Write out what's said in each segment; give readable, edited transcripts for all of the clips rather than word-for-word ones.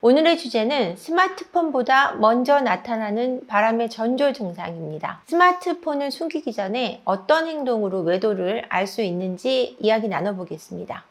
오늘의 주제는 스마트폰보다 먼저 나타나는 바람의 전조 증상입니다. 스마트폰을 숨기기 전에 어떤 행동으로 외도를 알 수 있는지 이야기 나눠보겠습니다.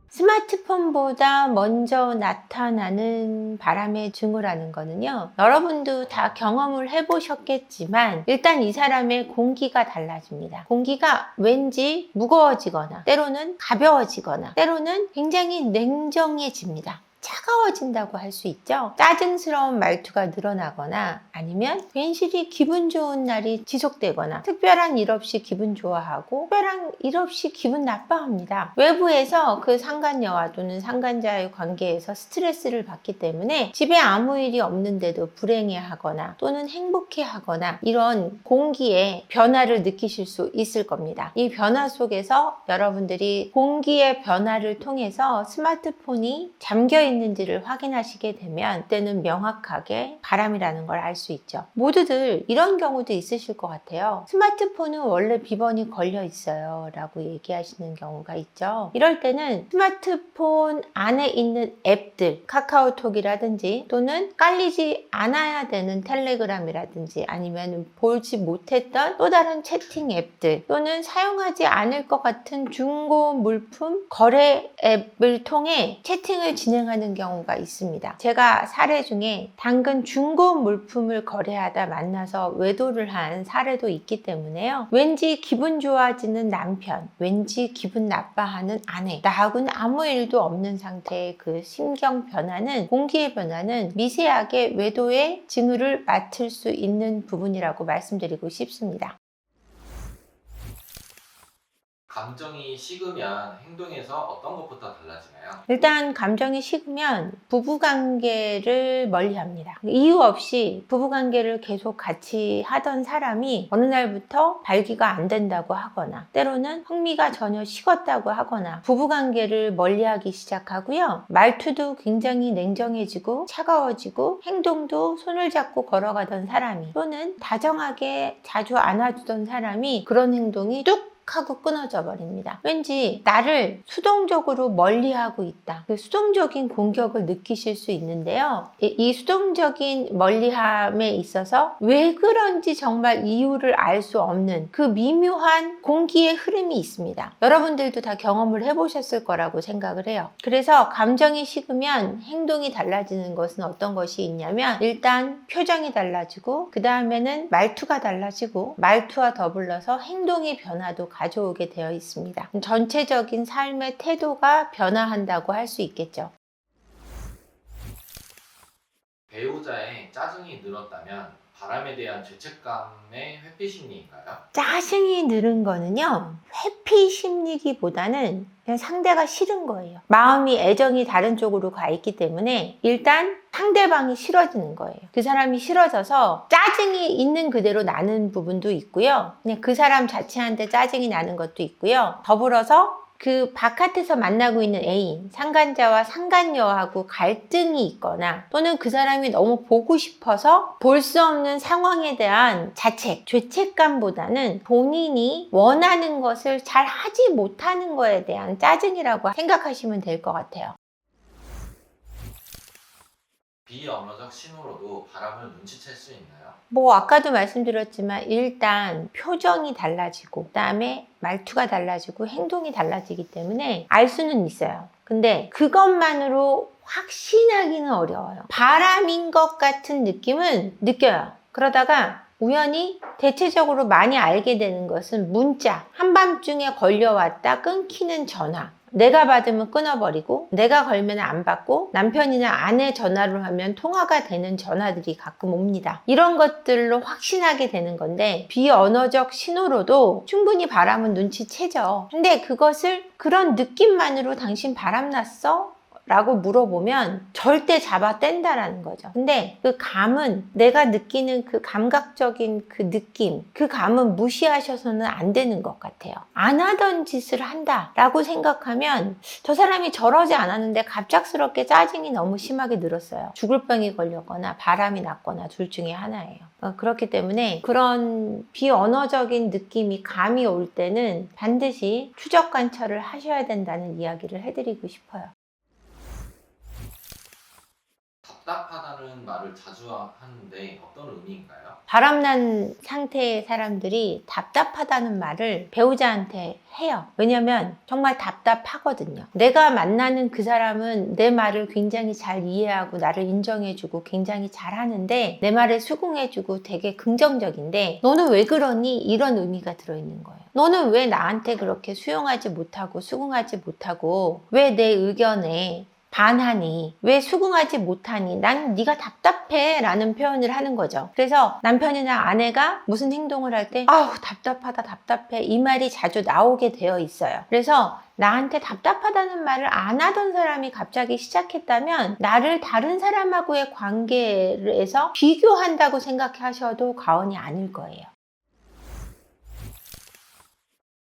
스마트폰보다 먼저 나타나는 바람의 증후라는 거는요, 여러분도 다 경험을 해보셨겠지만 일단 이 사람의 공기가 달라집니다. 공기가 왠지 무거워지거나 때로는 가벼워지거나 때로는 굉장히 냉정해집니다. 차가워진다고 할 수 있죠. 짜증스러운 말투가 늘어나거나 아니면 괜시리 기분 좋은 날이 지속되거나 특별한 일 없이 기분 좋아하고 특별한 일 없이 기분 나빠합니다. 외부에서 그 상간녀와 또는 상간자의 관계에서 스트레스를 받기 때문에 집에 아무 일이 없는데도 불행해하거나 또는 행복해하거나 이런 공기의 변화를 느끼실 수 있을 겁니다. 이 변화 속에서 여러분들이 공기의 변화를 통해서 스마트폰이 잠겨 있는지를 확인하시게 되면 그때는 명확하게 바람이라는 걸 알 수 있죠. 모두들 이런 경우도 있으실 것 같아요. 스마트폰은 원래 비번이 걸려 있어요 라고 얘기하시는 경우가 있죠. 이럴 때는 스마트폰 안에 있는 앱들, 카카오톡이라든지 또는 깔리지 않아야 되는 텔레그램이라든지 아니면 보지 못했던 또 다른 채팅 앱들 또는 사용하지 않을 것 같은 중고 물품 거래 앱을 통해 채팅을 진행하는 경우가 있습니다. 제가 사례 중에 당근 중고 물품을 거래하다 만나서 외도를 한 사례도 있기 때문에요. 왠지 기분 좋아지는 남편, 왠지 기분 나빠하는 아내, 나하고는 아무 일도 없는 상태의 그 심경 변화는, 공기의 변화는 미세하게 외도의 징후를 맡을 수 있는 부분이라고 말씀드리고 싶습니다. 감정이 식으면 행동에서 어떤 것부터 달라지나요? 일단 감정이 식으면 부부관계를 멀리합니다. 이유 없이 부부관계를 계속 같이 하던 사람이 어느 날부터 발기가 안 된다고 하거나 때로는 흥미가 전혀 식었다고 하거나 부부관계를 멀리하기 시작하고요. 말투도 굉장히 냉정해지고 차가워지고 행동도 손을 잡고 걸어가던 사람이 또는 다정하게 자주 안아주던 사람이 그런 행동이 뚝 하고 끊어져 버립니다. 왠지 나를 수동적으로 멀리하고 있다. 그 수동적인 공격을 느끼실 수 있는데요. 이 수동적인 멀리함에 있어서 왜 그런지 정말 이유를 알 수 없는 그 미묘한 공기의 흐름이 있습니다. 여러분들도 다 경험을 해보셨을 거라고 생각을 해요. 그래서 감정이 식으면 행동이 달라지는 것은 어떤 것이 있냐면 일단 표정이 달라지고 그 다음에는 말투가 달라지고 말투와 더불어서 행동의 변화도 가져오게 되어 있습니다. 전체적인 삶의 태도가 변화한다고 할 수 있겠죠. 배우자의 짜증이 늘었다면 바람에 대한 죄책감의 회피 심리인가요? 짜증이 늘은 거는요, 회피 심리기보다는 그냥 상대가 싫은 거예요. 마음이 애정이 다른 쪽으로 가 있기 때문에 일단 상대방이 싫어지는 거예요. 그 사람이 싫어져서 짜증이 있는 그대로 나는 부분도 있고요. 그냥 그 사람 자체한테 짜증이 나는 것도 있고요. 더불어서 그 바깥에서 만나고 있는 애인, 상간자와 상간녀하고 갈등이 있거나 또는 그 사람이 너무 보고 싶어서 볼 수 없는 상황에 대한 자책, 죄책감보다는 본인이 원하는 것을 잘 하지 못하는 거에 대한 짜증이라고 생각하시면 될 것 같아요. 비언어적 신호로도 바람을 눈치챌 수 있나요? 아까도 말씀드렸지만 일단 표정이 달라지고 그다음에 말투가 달라지고 행동이 달라지기 때문에 알 수는 있어요. 근데 그것만으로 확신하기는 어려워요. 바람인 것 같은 느낌은 느껴요. 그러다가 우연히 대체적으로 많이 알게 되는 것은 문자, 한밤중에 걸려왔다 끊기는 전화, 내가 받으면 끊어버리고 내가 걸면 안 받고 남편이나 아내 전화를 하면 통화가 되는 전화들이 가끔 옵니다. 이런 것들로 확신하게 되는 건데 비언어적 신호로도 충분히 바람은 눈치채죠. 근데 그것을 그런 느낌만으로 당신 바람났어? 라고 물어보면 절대 잡아 뗀다라는 거죠. 근데 그 감은 내가 느끼는 그 감각적인 그 느낌, 그 감은 무시하셔서는 안 되는 것 같아요. 안 하던 짓을 한다라고 생각하면 저 사람이 저러지 않았는데 갑작스럽게 짜증이 너무 심하게 늘었어요. 죽을 병이 걸렸거나 바람이 났거나 둘 중에 하나예요. 그렇기 때문에 그런 비언어적인 느낌이 감이 올 때는 반드시 추적 관찰을 하셔야 된다는 이야기를 해드리고 싶어요. 답답하다는 말을 자주 하는데 어떤 의미인가요? 바람난 상태의 사람들이 답답하다는 말을 배우자한테 해요. 왜냐면 정말 답답하거든요. 내가 만나는 그 사람은 내 말을 굉장히 잘 이해하고 나를 인정해주고 굉장히 잘하는데 내 말에 수긍해주고 되게 긍정적인데 너는 왜 그러니? 이런 의미가 들어있는 거예요. 너는 왜 나한테 그렇게 수용하지 못하고 수긍하지 못하고 왜 내 의견에 반하니? 왜 수긍하지 못하니? 난 네가 답답해 라는 표현을 하는 거죠. 그래서 남편이나 아내가 무슨 행동을 할 때 아우 답답하다 답답해 이 말이 자주 나오게 되어 있어요. 그래서 나한테 답답하다는 말을 안 하던 사람이 갑자기 시작했다면 나를 다른 사람하고의 관계에서 비교한다고 생각하셔도 과언이 아닐 거예요.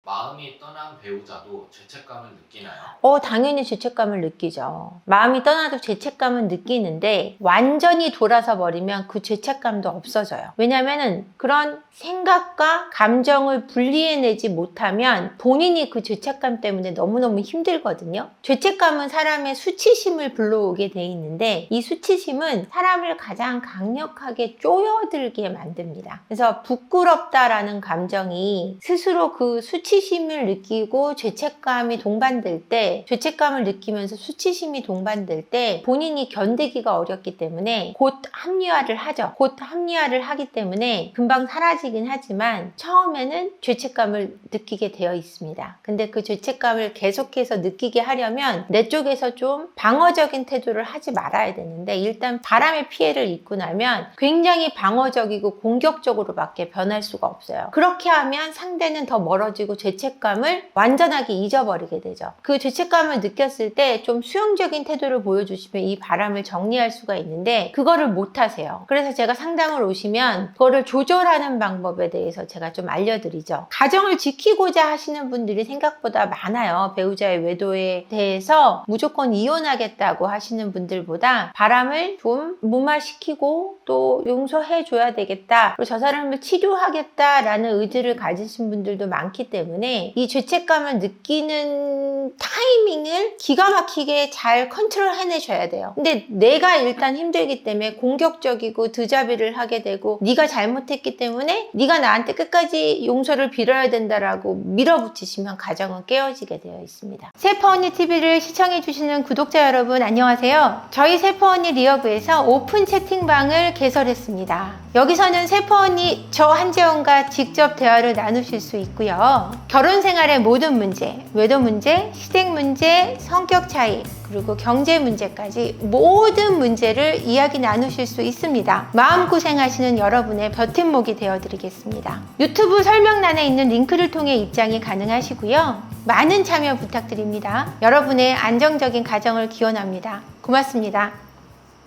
마음이 떠난 배우자도 죄책감을 느끼나요? 당연히 죄책감을 느끼죠. 마음이 떠나도 죄책감은 느끼는데 완전히 돌아서 버리면 그 죄책감도 없어져요. 왜냐면은 그런 생각과 감정을 분리해내지 못하면 본인이 그 죄책감 때문에 너무너무 힘들거든요. 죄책감은 사람의 수치심을 불러오게 돼 있는데 이 수치심은 사람을 가장 강력하게 쪼여들게 만듭니다. 그래서 부끄럽다라는 감정이 스스로 그 수치심을 느끼고 죄책감이 동반될 때 죄책감을 느끼면서 수치심이 동반될 때 본인이 견디기가 어렵기 때문에 곧 합리화를 하죠. 곧 합리화를 하기 때문에 금방 사라지긴 하지만 처음에는 죄책감을 느끼게 되어 있습니다. 근데 그 죄책감을 계속해서 느끼게 하려면 내 쪽에서 좀 방어적인 태도를 하지 말아야 되는데 일단 바람의 피해를 입고 나면 굉장히 방어적이고 공격적으로밖에 변할 수가 없어요. 그렇게 하면 상대는 더 멀어지고 죄책감을 완전하게 잊어버리게 되죠. 그 죄책감을 느꼈을 때 좀 수용적인 태도를 보여주시면 이 바람을 정리할 수가 있는데 그거를 못 하세요. 그래서 제가 상담을 오시면 그거를 조절하는 방법에 대해서 제가 좀 알려드리죠. 가정을 지키고자 하시는 분들이 생각보다 많아요. 배우자의 외도에 대해서 무조건 이혼하겠다고 하시는 분들보다 바람을 좀 무마시키고 또 용서해 줘야 되겠다. 그리고 저 사람을 치료하겠다라는 의지를 가지신 분들도 많기 때문에 이 죄책감을 느끼는 타이밍을 기가 막히게 잘 컨트롤 해내셔야 돼요. 근데 내가 일단 힘들기 때문에 공격적이고 드자비를 하게 되고 네가 잘못했기 때문에 네가 나한테 끝까지 용서를 빌어야 된다라고 밀어붙이시면 가정은 깨어지게 되어 있습니다. 세퍼언니 TV를 시청해주시는 구독자 여러분 안녕하세요. 저희 세퍼언니 리어브에서 오픈 채팅방을 개설했습니다. 여기서는 세퍼언니 저 한재원과 직접 대화를 나누실 수 있고요. 결혼 생활의 모든 문제, 외도 문제, 시댁 문제, 성격 차이, 그리고 경제 문제까지 모든 문제를 이야기 나누실 수 있습니다. 마음고생하시는 여러분의 버팀목이 되어드리겠습니다. 유튜브 설명란에 있는 링크를 통해 입장이 가능하시고요. 많은 참여 부탁드립니다. 여러분의 안정적인 가정을 기원합니다. 고맙습니다.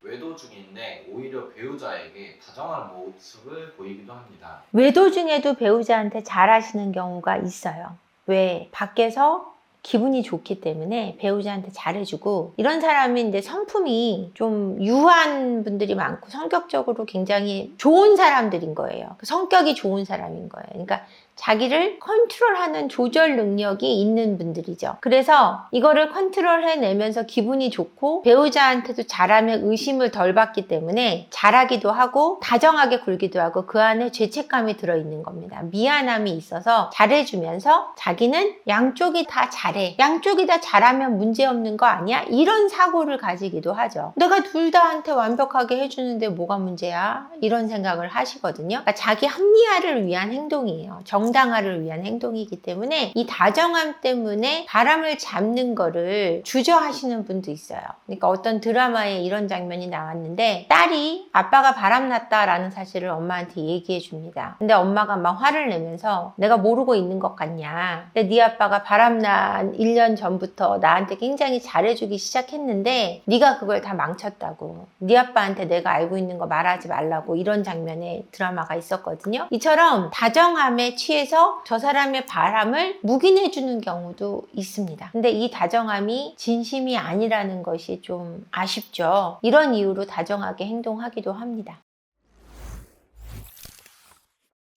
외도 중인데 오히려 배우자에게 다정한 모습을 보이기도 합니다. 외도 중에도 배우자한테 잘하시는 경우가 있어요. 왜? 밖에서 기분이 좋기 때문에 배우자한테 잘해주고 이런 사람이 이제 성품이 좀 유한 분들이 많고 성격적으로 굉장히 좋은 사람들인 거예요. 성격이 좋은 사람인 거예요. 그러니까 자기를 컨트롤하는 조절 능력이 있는 분들이죠. 그래서 이거를 컨트롤해내면서 기분이 좋고 배우자한테도 잘하면 의심을 덜 받기 때문에 잘하기도 하고 다정하게 굴기도 하고 그 안에 죄책감이 들어있는 겁니다. 미안함이 있어서 잘해주면서 자기는 양쪽이 다 잘해. 양쪽이 다 잘하면 문제없는 거 아니야? 이런 사고를 가지기도 하죠. 내가 둘 다한테 완벽하게 해주는데 뭐가 문제야? 이런 생각을 하시거든요. 그러니까 자기 합리화를 위한 행동이에요. 정당화를 위한 행동이기 때문에 이 다정함 때문에 바람을 잡는 거를 주저하시는 분도 있어요. 그러니까 어떤 드라마에 이런 장면이 나왔는데 딸이 아빠가 바람났다라는 사실을 엄마한테 얘기해 줍니다. 근데 엄마가 막 화를 내면서 내가 모르고 있는 것 같냐. 근데 네 아빠가 바람난 1년 전부터 나한테 굉장히 잘해주기 시작했는데 네가 그걸 다 망쳤다고. 네 아빠한테 내가 알고 있는 거 말하지 말라고 이런 장면의 드라마가 있었거든요. 이처럼 다정함에 취해서 저 사람의 바람을 묵인해주는 경우도 있습니다. 근데 이 다정함이 진심이 아니라는 것이 좀 아쉽죠. 이런 이유로 다정하게 행동하기도 합니다.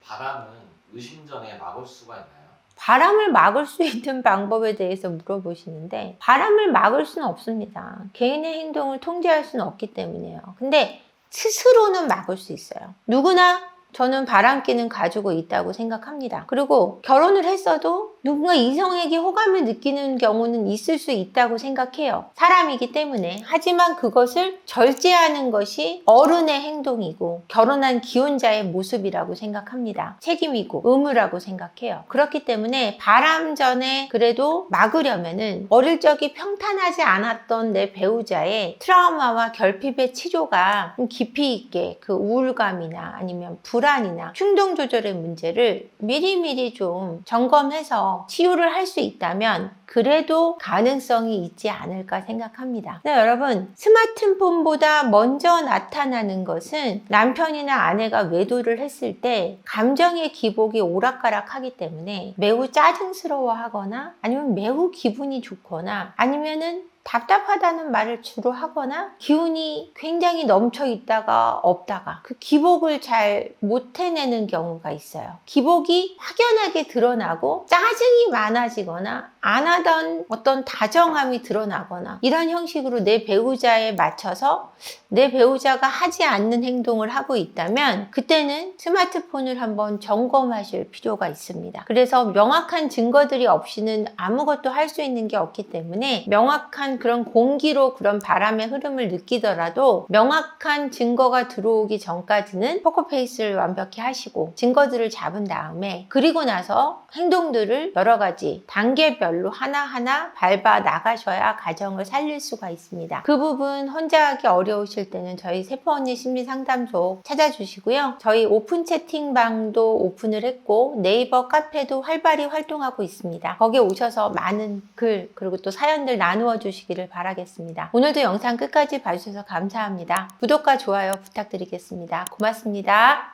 바람은 의심 전에 막을 수가 있나요? 바람을 막을 수 있는 방법에 대해서 물어보시는데 바람을 막을 수는 없습니다. 개인의 행동을 통제할 수는 없기 때문에요. 근데 스스로는 막을 수 있어요. 누구나 저는 바람기는 가지고 있다고 생각합니다. 그리고 결혼을 했어도 누군가 이성에게 호감을 느끼는 경우는 있을 수 있다고 생각해요. 사람이기 때문에. 하지만 그것을 절제하는 것이 어른의 행동이고 결혼한 기혼자의 모습이라고 생각합니다. 책임이고 의무라고 생각해요. 그렇기 때문에 바람 전에 그래도 막으려면은 어릴 적이 평탄하지 않았던 내 배우자의 트라우마와 결핍의 치료가 좀 깊이 있게 그 우울감이나 아니면 불안이나 충동 조절의 문제를 미리미리 좀 점검해서 치유를 할 수 있다면 그래도 가능성이 있지 않을까 생각합니다. 네, 여러분, 스마트폰보다 먼저 나타나는 것은 남편이나 아내가 외도를 했을 때 감정의 기복이 오락가락하기 때문에 매우 짜증스러워하거나 아니면 매우 기분이 좋거나 아니면은 답답하다는 말을 주로 하거나 기운이 굉장히 넘쳐 있다가 없다가 그 기복을 잘 못 해내는 경우가 있어요. 기복이 확연하게 드러나고 짜증이 많아지거나 안 하던 어떤 다정함이 드러나거나 이런 형식으로 내 배우자에 맞춰서 내 배우자가 하지 않는 행동을 하고 있다면 그때는 스마트폰을 한번 점검하실 필요가 있습니다. 그래서 명확한 증거들이 없이는 아무것도 할 수 있는 게 없기 때문에 명확한 그런 공기로 그런 바람의 흐름을 느끼더라도 명확한 증거가 들어오기 전까지는 포커페이스를 완벽히 하시고 증거들을 잡은 다음에 그리고 나서 행동들을 여러 가지 단계별로 하나하나 밟아 나가셔야 가정을 살릴 수가 있습니다. 그 부분 혼자 하기 어려우실 때는 저희 세포언니 심리상담소 찾아주시고요. 저희 오픈 채팅방도 오픈을 했고 네이버 카페도 활발히 활동하고 있습니다. 거기에 오셔서 많은 글 그리고 또 사연들 나누어 주시기를 바라겠습니다. 오늘도 영상 끝까지 봐주셔서 감사합니다. 구독과 좋아요 부탁드리겠습니다. 고맙습니다.